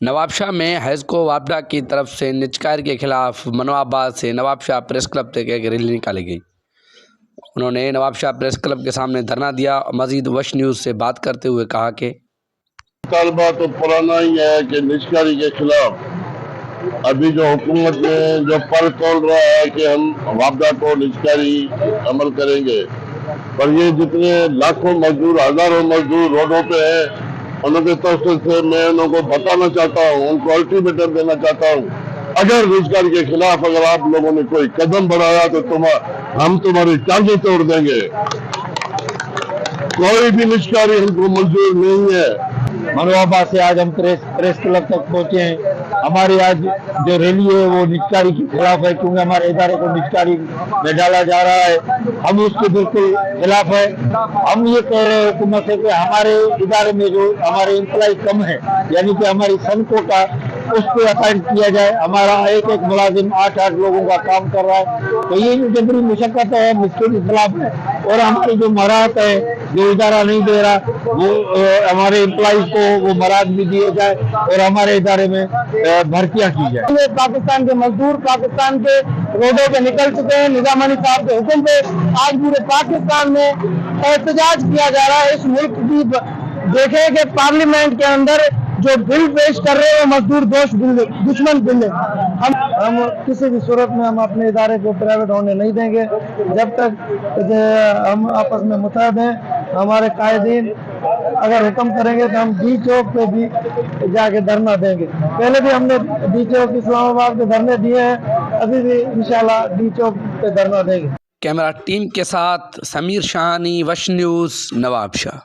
نواب شاہ میں حیض وابڈا کی طرف سے نجکاری کے خلاف منو آباد سے نواب شاہ پریس کلب تک ایک ریلی نکالی گئی۔ انہوں نے نواب شاہ پریس کلب کے سامنے دھرنا دیا اور مزید وش نیوز سے بات کرتے ہوئے کہا کہ مطالبہ تو پرانا ہی ہے کہ نجکاری کے خلاف ابھی جو حکومت نے جو پر تول رہا ہے کہ ہم وابڈا کو نجکاری عمل کریں گے، پر یہ جتنے لاکھوں مزدور ہزاروں مزدور روڈوں پہ ہیں، انہوں کے توسط سے میں انہوں کو بتانا چاہتا ہوں، ان کو الٹیمیٹم دینا چاہتا ہوں، اگر نجکاری کے خلاف اگر آپ لوگوں نے کوئی قدم بڑھایا تو ہم تمہاری ٹانگیں توڑ دیں گے۔ کوئی بھی نجکاری ہم کو منظور نہیں ہے۔ منو آباد سے آج ہم پریس کلب تک پہنچے ہیں۔ ہماری آج جو ریلی ہے وہ نجکاری کے خلاف ہے، کیونکہ ہمارے ادارے کو نجکاری میں ڈالا جا رہا ہے۔ ہم اس کے بالکل خلاف ہے۔ ہم یہ کہہ رہے ہیں حکومت سے کہ ہمارے ادارے میں جو ہمارے امپلائی کم ہے، یعنی کہ ہماری سنکوں کا اس پہ اپائنٹ کیا جائے۔ ہمارا ایک ملازم 8 لوگوں کا کام کر رہا ہے، تو یہ جو جبری مشقت ہے اس کے خلاف ہے۔ اور ہماری جو مراحت ہے، جو ادارہ نہیں دے رہا، وہ ہمارے امپلائیز کو وہ مراحت بھی دیے جائے اور ہمارے ادارے میں بھرتیاں کی جائے۔ پاکستان کے مزدور پاکستان کے روڈوں پہ نکل چکے ہیں۔ نظامانی صاحب کے حکم پہ آج پورے پاکستان میں احتجاج کیا جا رہا ہے۔ اس ملک کی دیکھیں کہ پارلیمنٹ کے اندر جو بل پیش کر رہے ہیں وہ مزدور دوست بل، دشمن بل ہے۔ ہم کسی بھی صورت میں ہم اپنے ادارے کو پرائیویٹ ہونے نہیں دیں گے جب تک ہم آپس میں متحد ہیں۔ ہمارے قائدین اگر حکم کریں گے تو ہم ڈی چوک پہ بھی جا کے دھرنا دیں گے۔ پہلے بھی ہم نے ڈی چوک اسلام آباد پہ دھرنے دیے ہیں، ابھی بھی انشاءاللہ ڈی چوک پہ دھرنا دیں گے۔ کیمرہ ٹیم کے ساتھ سمیر شاہانی، وش نیوز، نواب شاہ۔